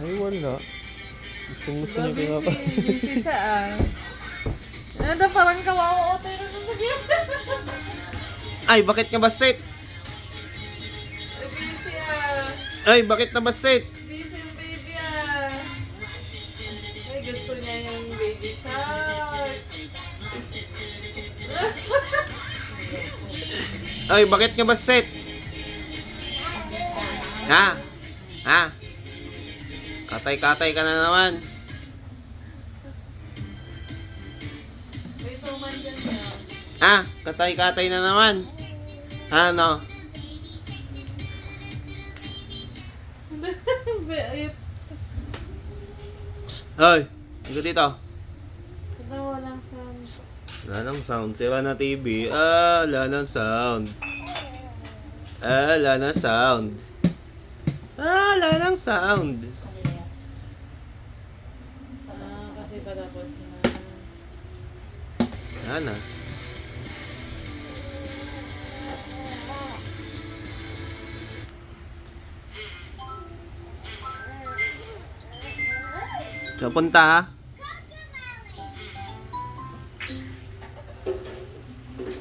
Ay, wala. Gusto niya ka pa. Busy siya ah. Ano daw, parang kawawa o tayo na sasabihin. Ay, bakit nga ba sit? Busy ah. Ay, bakit na ba sit? Busy yung baby ah. Ay, gusto niya yung baby shark. Ay, bakit nga ba sit? Ha? Ha? Katay-katay ka na naman. May suman dyan siya. Ha? Katay-katay na naman. Ano? Ayun. Hoy, ito dito. Ito walang sound. Wala nang sound. Sira na TV. Ah, wala nang sound. Ah, wala nang sound. Ah, wala nang sound. Kasi patapos na. Wala na. Saan punta ha?